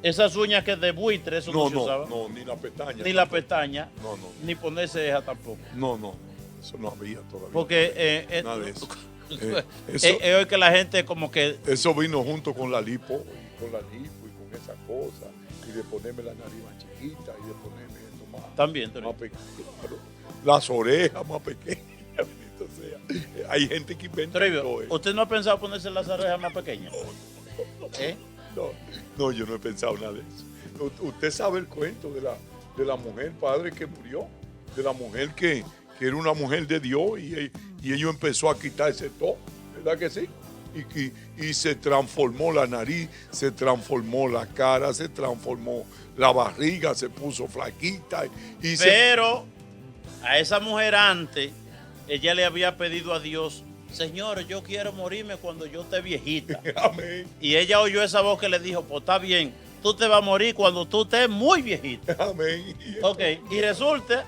[SPEAKER 8] Esas uñas que de buitre, eso no se usaba.
[SPEAKER 9] No, ni la pestaña.
[SPEAKER 8] Ni la pestaña.
[SPEAKER 9] No.
[SPEAKER 8] Ni ponerse ceja tampoco.
[SPEAKER 9] No, eso no había todavía.
[SPEAKER 8] Porque
[SPEAKER 9] nada de eso.
[SPEAKER 8] Hoy que la gente como que...
[SPEAKER 9] Eso vino junto con la lipo, y con esa cosa, y de ponerme la nariz más chiquita, y de ponerme esto más...
[SPEAKER 8] También,
[SPEAKER 9] más pequeño, claro. Las orejas más pequeñas, bendito sea. Hay gente que inventa todo eso.
[SPEAKER 8] ¿Usted no ha pensado ponerse las orejas más pequeñas?
[SPEAKER 9] No, yo no he pensado nada de eso. Usted sabe el cuento de la mujer, padre, que murió, de la mujer que era una mujer de Dios y ella empezó a quitarse todo, ¿verdad que sí? Y se transformó la nariz, se transformó la cara, se transformó la barriga, se puso flaquita.
[SPEAKER 8] Pero a esa mujer antes, ella le había pedido a Dios, Señor, yo quiero morirme cuando yo esté viejita.
[SPEAKER 9] Amén.
[SPEAKER 8] Y ella oyó esa voz que le dijo, pues está bien, tú te vas a morir cuando tú estés muy viejita.
[SPEAKER 9] Amén.
[SPEAKER 8] Ok, y resulta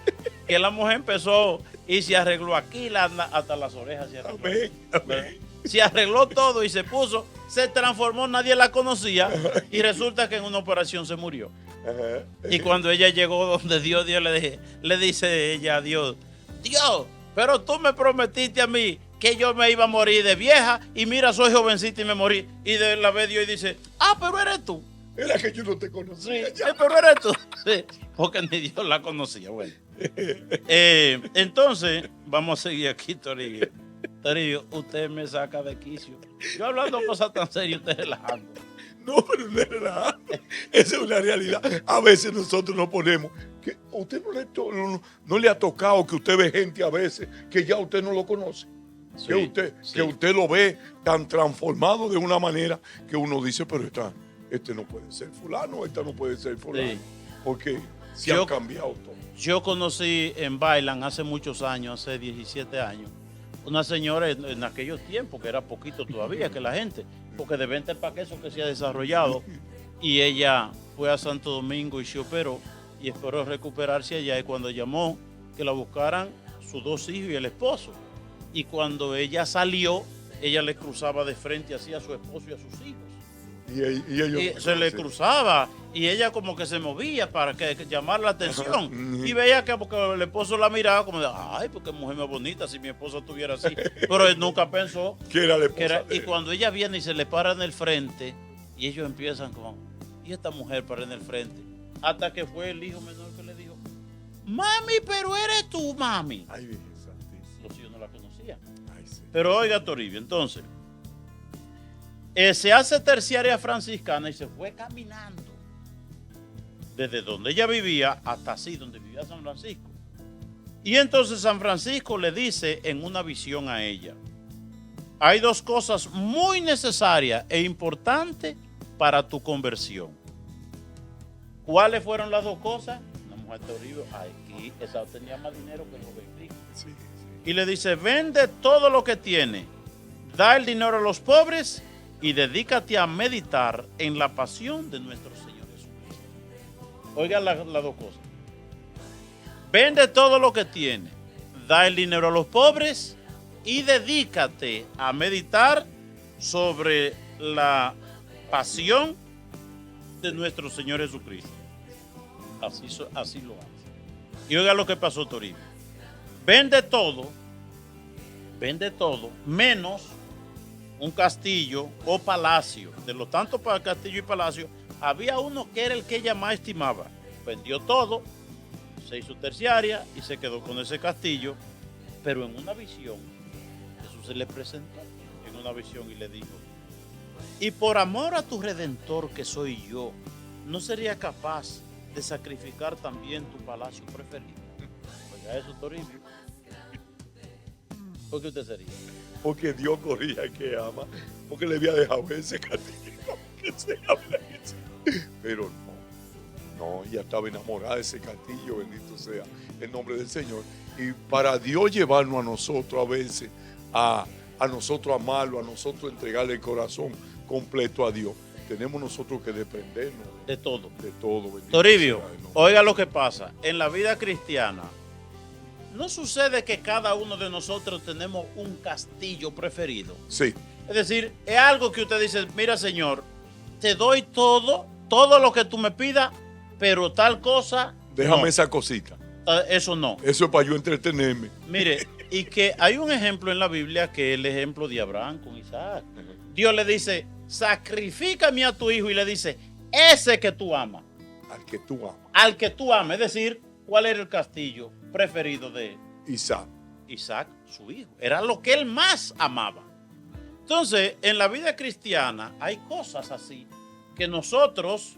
[SPEAKER 8] que la mujer empezó y se arregló aquí, hasta las orejas se arregló.
[SPEAKER 9] Amén.
[SPEAKER 8] Se arregló todo y se puso, se transformó, nadie la conocía y resulta que en una operación se murió. Y cuando ella llegó donde Dios le dice ella a Dios, pero tú me prometiste a mí que yo me iba a morir de vieja y mira, soy jovencita y me morí. Y de la vez Dios dice, pero eres tú.
[SPEAKER 9] Era que yo no te conocía.
[SPEAKER 8] Sí, pero eres tú. Sí, porque ni Dios la conocía. Bueno. Entonces, vamos a seguir aquí, Toribio. Toribio, usted me saca de quicio. Yo hablando cosas tan serias, usted relajando.
[SPEAKER 9] No, pero no es verdad. Esa es una realidad. A veces nosotros nos ponemos. Que a usted no le ha tocado que usted ve gente a veces que ya usted no lo conoce.
[SPEAKER 8] Sí,
[SPEAKER 9] que usted lo ve tan transformado de una manera que uno dice, pero este no puede ser fulano, esta no puede ser fulano.
[SPEAKER 8] Sí.
[SPEAKER 9] Porque se han cambiado todo.
[SPEAKER 8] Yo conocí en Bailan hace muchos años, hace 17 años, una señora en aquellos tiempos, que era poquito todavía que la gente, porque de venta para queso que se ha desarrollado, y ella fue a Santo Domingo y se operó y esperó recuperarse allá, y cuando llamó que la buscaran sus 2 hijos y el esposo, y cuando ella salió, ella le cruzaba de frente así a su esposo y a sus hijos.
[SPEAKER 9] Y ellos
[SPEAKER 8] se le cruzaba y ella como que se movía para que llamar la atención. Y veía que porque el esposo la miraba como de, ay, porque mujer más bonita si mi esposa estuviera así. Pero él nunca pensó
[SPEAKER 9] que era la esposa.
[SPEAKER 8] Y cuando ella viene y se le para en el frente y ellos empiezan como, y esta mujer para en el frente, hasta que fue el hijo menor que le dijo, mami, pero eres tú, mami.
[SPEAKER 9] Ay, Virgen Santísima.
[SPEAKER 8] Los hijos no la conocían.
[SPEAKER 9] Ay, sí.
[SPEAKER 8] Pero oiga, Toribio, entonces se hace terciaria franciscana y se fue caminando desde donde ella vivía hasta así, donde vivía San Francisco. Y entonces San Francisco le dice en una visión a ella, hay 2 cosas muy necesarias e importantes para tu conversión. ¿Cuáles fueron las 2 cosas? La mujer Toribio, aquí esa tenía más dinero que el joven rico.
[SPEAKER 9] Sí.
[SPEAKER 8] Y le dice, vende todo lo que tiene, da el dinero a los pobres y dedícate a meditar en la pasión de nuestro Señor Jesucristo. Oigan las 2 cosas. Vende todo lo que tiene, da el dinero a los pobres y dedícate a meditar sobre la pasión de nuestro Señor Jesucristo. Así lo hace. Y oiga lo que pasó, Toribio. Vende todo, menos un castillo o palacio. De los tantos para castillo y palacio, había uno que era el que ella más estimaba. Vendió todo, se hizo terciaria y se quedó con ese castillo. Pero en una visión, Jesús se le presentó en una visión y le dijo, y por amor a tu Redentor que soy yo, ¿no sería capaz de sacrificar también tu palacio preferido? Oiga eso, Toribio. ¿Por qué usted sería?
[SPEAKER 9] Porque Dios corría al que ama, porque le había dejado ese castillo, que se habla eso. Pero no, ella estaba enamorada de ese castillo, bendito sea el nombre del Señor. Y para Dios llevarnos a nosotros a veces, a nosotros amarlo, a nosotros entregarle el corazón completo a Dios, tenemos nosotros que desprendernos
[SPEAKER 8] De todo.
[SPEAKER 9] de todo. bendito
[SPEAKER 8] Toribio,
[SPEAKER 9] sea el nombre.
[SPEAKER 8] oiga lo que pasa. En la vida cristiana, no sucede que cada uno de nosotros tenemos un castillo preferido.
[SPEAKER 9] Sí,
[SPEAKER 8] Es decir, es algo que usted dice, mira Señor, te doy todo lo que tú me pidas, pero tal cosa,
[SPEAKER 9] déjame
[SPEAKER 8] no.
[SPEAKER 9] esa cosita.
[SPEAKER 8] Eso no.
[SPEAKER 9] Eso es para yo entretenerme.
[SPEAKER 8] Mire, y que hay un ejemplo en la Biblia que es el ejemplo de Abraham con Isaac. Dios le dice, sacrifícame a tu hijo, y le dice, ese que tú amas,
[SPEAKER 9] Al que tú amas.
[SPEAKER 8] al que tú amas. Es decir, ¿cuál era el castillo preferido de
[SPEAKER 9] Isaac.
[SPEAKER 8] Isaac, su hijo? Era lo que él más amaba. Entonces, en la vida cristiana hay cosas así que nosotros,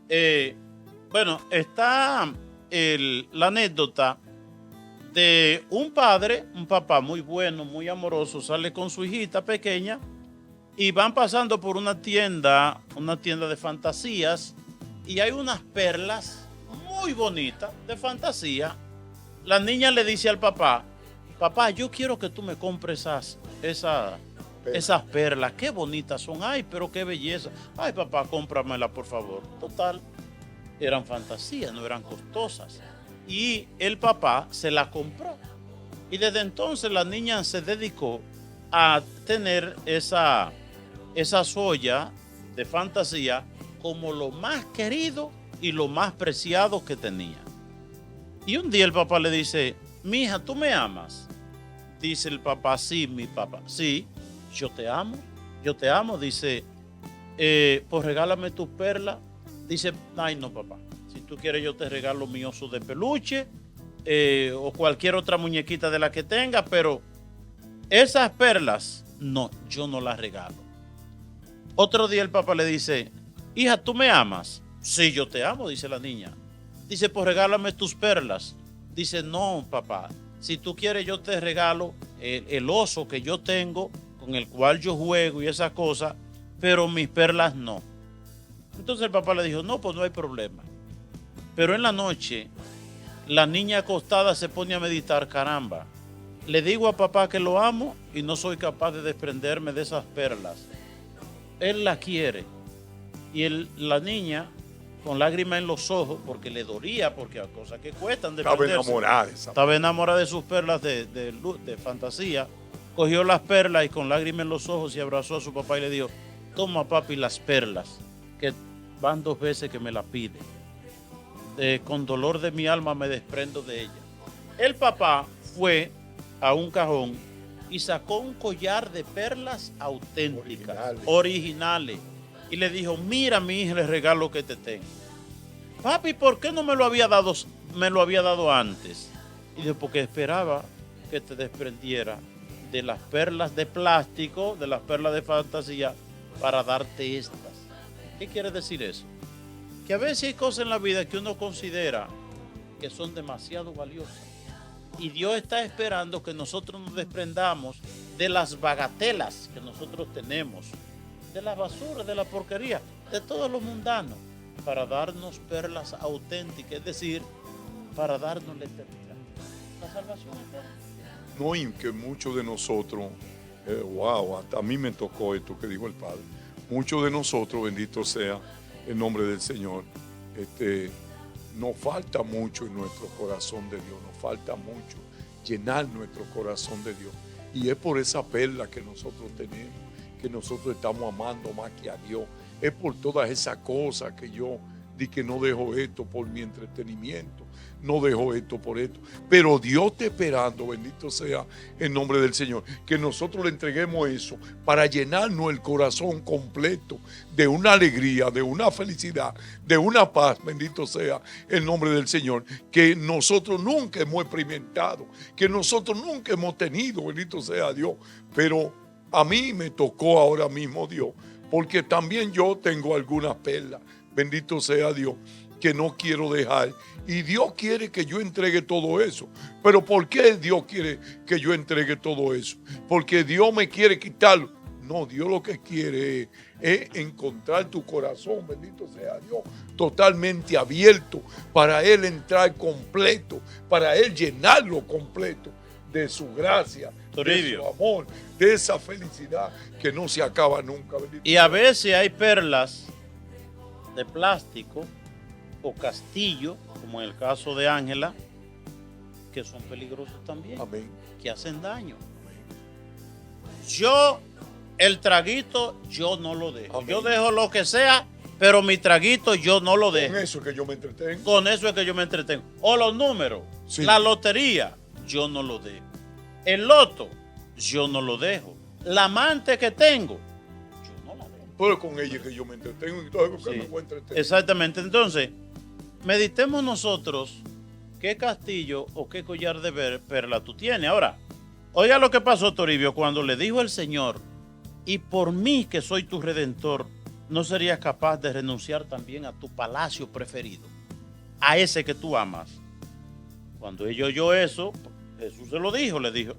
[SPEAKER 8] está la anécdota de un papá muy bueno, muy amoroso, sale con su hijita pequeña y van pasando por una tienda de fantasías, y hay unas perlas muy bonitas de fantasía. La niña le dice al papá, yo quiero que tú me compres esas perlas, qué bonitas son, ay, pero qué belleza. Ay, papá, cómpramela, por favor. Total, eran fantasías, no eran costosas. Y el papá se la compró. Y desde entonces la niña se dedicó a tener esa joya de fantasía como lo más querido y lo más preciado que tenía. Y un día el papá le dice, mija, ¿tú me amas? Dice el papá, sí, mi papá, sí. Yo te amo, dice, pues regálame tus perlas. Dice, ay no papá, si tú quieres yo te regalo mi oso de peluche o cualquier otra muñequita de la que tenga, pero esas perlas, no, yo no las regalo. Otro día el papá le dice, hija, ¿tú me amas? Sí, yo te amo, dice la niña. Dice, pues regálame tus perlas. Dice, no papá, si tú quieres yo te regalo el oso que yo tengo, con el cual yo juego y esas cosas, pero mis perlas no. Entonces el papá le dijo, no, pues no hay problema. Pero en la noche, la niña acostada se pone a meditar, caramba, le digo a papá que lo amo y no soy capaz de desprenderme de esas perlas. Él la quiere. Y la niña, con lágrimas en los ojos, porque le dolía, porque hay cosas que cuestan de
[SPEAKER 9] Estaba enamorada de esa.
[SPEAKER 8] Estaba enamorada de sus perlas de fantasía. Cogió las perlas y con lágrimas en los ojos se abrazó a su papá y le dijo, toma papi las perlas, que van 2 veces que me las pide. Con dolor de mi alma me desprendo de ella. El papá fue a un cajón y sacó un collar de perlas auténticas, originales. Y le dijo, mira mi hija, el regalo que te tengo. Papi, ¿por qué no me lo había dado antes? Y dijo, porque esperaba que te desprendiera de las perlas de plástico, de las perlas de fantasía, para darte estas. ¿Qué quiere decir eso? Que a veces hay cosas en la vida que uno considera que son demasiado valiosas. Y Dios está esperando que nosotros nos desprendamos de las bagatelas que nosotros tenemos, de la basura, de la porquería, de todo lo mundano, para darnos perlas auténticas, es decir, para darnos la eternidad, la salvación eterna.
[SPEAKER 9] No, y que muchos de nosotros, hasta a mí me tocó esto que dijo el Padre. Muchos de nosotros, bendito sea el nombre del Señor, nos falta mucho en nuestro corazón de Dios, nos falta mucho llenar nuestro corazón de Dios. Y es por esa perla que nosotros tenemos, que nosotros estamos amando más que a Dios. Es por todas esas cosas que yo di que no dejo esto por mi entretenimiento, no dejo esto por esto. Pero Dios está esperando, bendito sea el nombre del Señor, que nosotros le entreguemos eso para llenarnos el corazón completo de una alegría, de una felicidad, de una paz, bendito sea el nombre del Señor, que nosotros nunca hemos experimentado, que nosotros nunca hemos tenido, bendito sea Dios. Pero a mí me tocó ahora mismo Dios, porque también yo tengo algunas perlas, bendito sea Dios, que no quiero dejar. Y Dios quiere que yo entregue todo eso. Pero ¿por qué Dios quiere que yo entregue todo eso? Porque Dios me quiere quitarlo. No, Dios lo que quiere es encontrar tu corazón, bendito sea Dios, totalmente abierto para Él entrar completo, para Él llenarlo completo. de su gracia,
[SPEAKER 8] Toribio,
[SPEAKER 9] de su amor, de esa felicidad que no se acaba nunca.
[SPEAKER 8] Y a veces hay perlas de plástico o castillo, como en el caso de Ángela, que son peligrosos también,
[SPEAKER 9] Amén.
[SPEAKER 8] que hacen daño. Yo, el traguito, yo no lo dejo.
[SPEAKER 9] Amén.
[SPEAKER 8] Yo dejo lo que sea, pero mi traguito yo no lo dejo.
[SPEAKER 9] Con eso es que yo me entretengo.
[SPEAKER 8] Con eso es que yo me entretengo. O los números,
[SPEAKER 9] Sí.
[SPEAKER 8] la lotería, yo no lo dejo. El loto, yo no lo dejo. La amante que tengo, yo no la dejo.
[SPEAKER 9] Pero con ella es que yo me entretengo y todo lo que
[SPEAKER 8] Sí,
[SPEAKER 9] me voy a entretener.
[SPEAKER 8] exactamente. Entonces, meditemos nosotros qué castillo o qué collar de perla tú tienes. Ahora, oiga lo que pasó, Toribio, cuando le dijo el Señor, y por mí que soy tu redentor, ¿no serías capaz de renunciar también a tu palacio preferido? A ese que tú amas. Cuando ella oyó eso, Jesús se lo dijo, le dijo,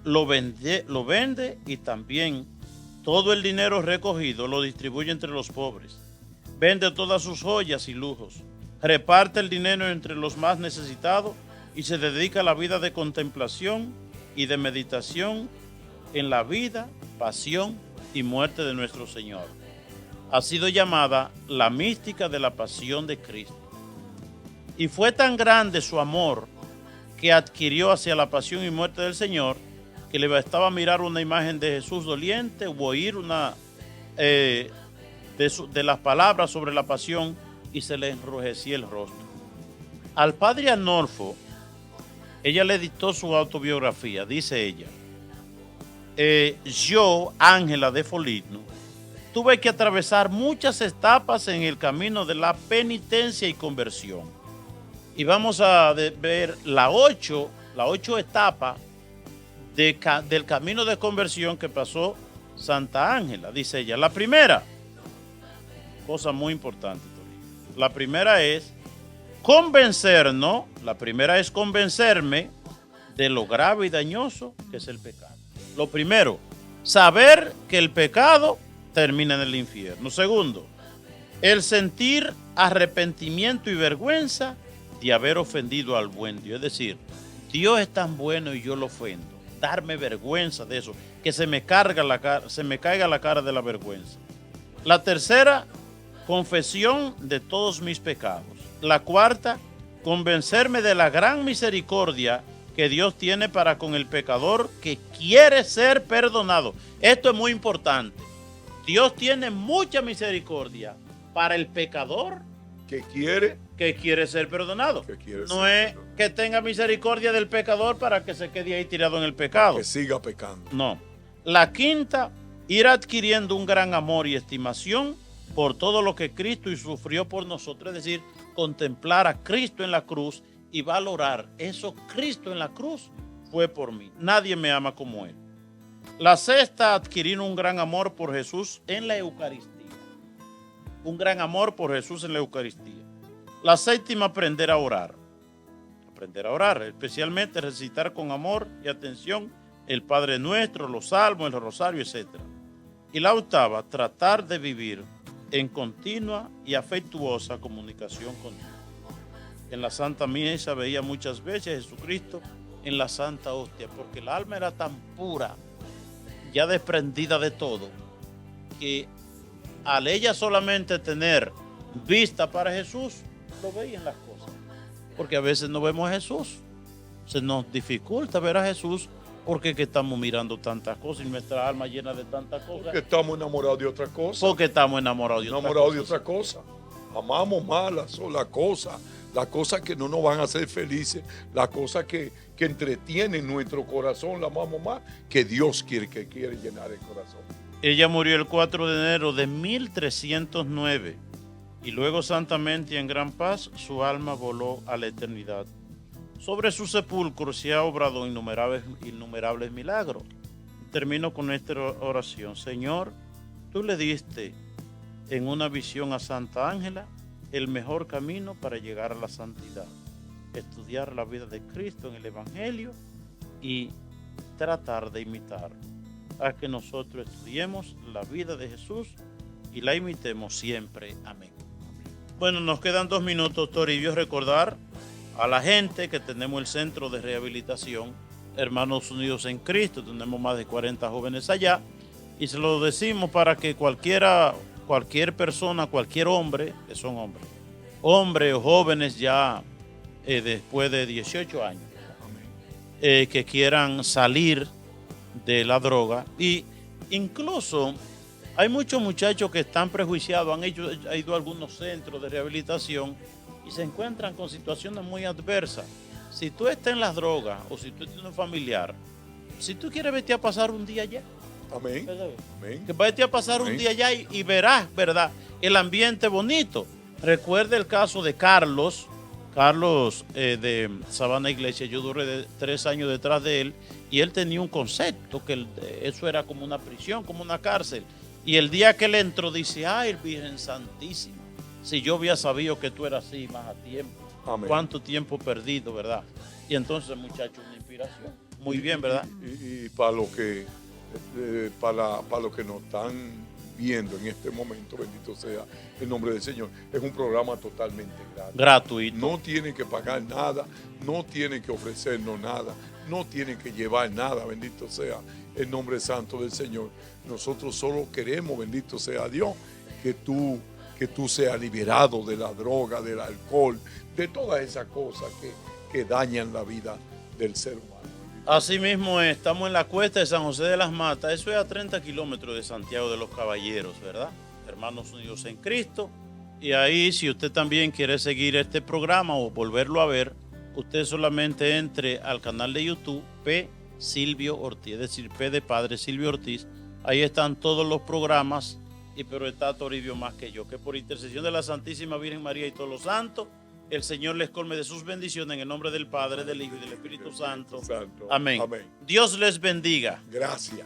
[SPEAKER 8] lo vende y también todo el dinero recogido lo distribuye entre los pobres. Vende todas sus joyas y lujos. Reparte el dinero entre los más necesitados y se dedica a la vida de contemplación y de meditación en la vida, pasión y muerte de nuestro Señor. Ha sido llamada la mística de la pasión de Cristo. Y fue tan grande su amor que adquirió hacia la pasión y muerte del Señor que le bastaba mirar una imagen de Jesús doliente o oír una de las palabras sobre la pasión y se le enrojecía el rostro. Al padre Arnolfo, ella le dictó su autobiografía, dice ella, yo, Ángela de Foligno, tuve que atravesar muchas etapas en el camino de la penitencia y conversión. Y vamos a ver las ocho etapas del camino de conversión que pasó Santa Ángela, dice ella. La primera, cosa muy importante, la primera es convencernos, la primera es convencerme de lo grave y dañoso que es el pecado. Lo primero, saber que el pecado termina en el infierno. Segundo, el sentir arrepentimiento y vergüenza de haber ofendido al buen Dios. Es decir, Dios es tan bueno y yo lo ofendo. Darme vergüenza de eso, que se me caiga la cara de la vergüenza. La tercera, confesión de todos mis pecados. La cuarta, convencerme de la gran misericordia que Dios tiene para con el pecador que quiere ser perdonado. Esto es muy importante. Dios tiene mucha misericordia para el pecador
[SPEAKER 9] que quiere
[SPEAKER 8] ser perdonado. No
[SPEAKER 9] ser
[SPEAKER 8] es que tenga misericordia del pecador para que se quede ahí tirado en el pecado.
[SPEAKER 9] Que siga pecando.
[SPEAKER 8] No. La quinta, ir adquiriendo un gran amor y estimación por todo lo que Cristo sufrió por nosotros. Es decir, contemplar a Cristo en la cruz y valorar eso. Cristo en la cruz fue por mí. Nadie me ama como Él. La sexta, adquirir un gran amor por Jesús en la Eucaristía. Un gran amor por Jesús en la Eucaristía. La séptima, aprender a orar. Aprender a orar, especialmente recitar con amor y atención el Padre Nuestro, los Salmos, el Rosario, etc. Y la octava, tratar de vivir en continua y afectuosa comunicación con Dios. En la Santa Misa veía muchas veces a Jesucristo en la Santa Hostia, porque el alma era tan pura, ya desprendida de todo, que al ella solamente tener vista para Jesús, lo veía en las cosas. Porque a veces no vemos a Jesús. Se nos dificulta ver a Jesús porque que estamos mirando tantas cosas y nuestra alma llena de tantas cosas.
[SPEAKER 9] Porque estamos enamorados de otra cosa.
[SPEAKER 8] Porque estamos enamorados de otra cosa.
[SPEAKER 9] Amamos más las cosas que no nos van a hacer felices, las cosas que entretienen nuestro corazón, la amamos más que Dios quiere llenar el corazón.
[SPEAKER 8] Ella murió el 4 de enero de 1309 y luego santamente y en gran paz su alma voló a la eternidad. Sobre su sepulcro se ha obrado innumerables milagros. Termino con esta oración. Señor, tú le diste en una visión a Santa Ángela el mejor camino para llegar a la santidad. Estudiar la vida de Cristo en el Evangelio y tratar de imitar. A que nosotros estudiemos la vida de Jesús y la imitemos siempre. Amén. Bueno, nos quedan 2 minutos, Toribio. Recordar a la gente que tenemos el centro de rehabilitación Hermanos Unidos en Cristo, tenemos más de 40 jóvenes allá, y se lo decimos para que cualquier persona, cualquier hombre, que son hombres o jóvenes ya después de 18 años, que quieran salir de la droga. Y incluso hay muchos muchachos que están prejuiciados, han ido a algunos centros de rehabilitación y se encuentran con situaciones muy adversas. Si tú estás en las drogas o si tú tienes un familiar, si tú quieres vete a pasar un día allá.
[SPEAKER 9] Amén. Amén.
[SPEAKER 8] Que vete a pasar un día allá y verás, ¿verdad? El ambiente bonito. Recuerda el caso de Carlos de Sabana Iglesia. Yo duré 3 años detrás de él y él tenía un concepto que eso era como una prisión, como una cárcel. Y el día que él entró dice, ay, Virgen Santísima, si yo había sabido que tú eras así más a tiempo.
[SPEAKER 9] Amén.
[SPEAKER 8] Cuánto tiempo perdido, ¿verdad? Y entonces, muchachos, una inspiración. Muy bien, ¿verdad?
[SPEAKER 9] Y para lo que para los que nos están viendo en este momento, bendito sea el nombre del Señor, es un programa totalmente
[SPEAKER 8] gratuito.
[SPEAKER 9] No tienen que pagar nada, no tienen que ofrecernos nada, no tienen que llevar nada, bendito sea el nombre santo del Señor. Nosotros solo queremos, bendito sea Dios, que tú seas liberado de la droga, del alcohol, de todas esas cosas que dañan la vida del ser humano.
[SPEAKER 8] Así mismo estamos en la cuesta de San José de las Matas, eso es a 30 kilómetros de Santiago de los Caballeros, ¿verdad? Hermanos Unidos en Cristo. Y ahí, si usted también quiere seguir este programa o volverlo a ver, usted solamente entre al canal de YouTube P. Silvio Ortiz, es decir, P de Padre Silvio Ortiz. Ahí están todos los programas, pero está Toribio más que yo, que por intercesión de la Santísima Virgen María y todos los santos, el Señor les colme de sus bendiciones en el nombre del Padre, del Hijo y del Espíritu Santo. Amén.
[SPEAKER 9] Amén.
[SPEAKER 8] Dios les bendiga.
[SPEAKER 9] Gracias.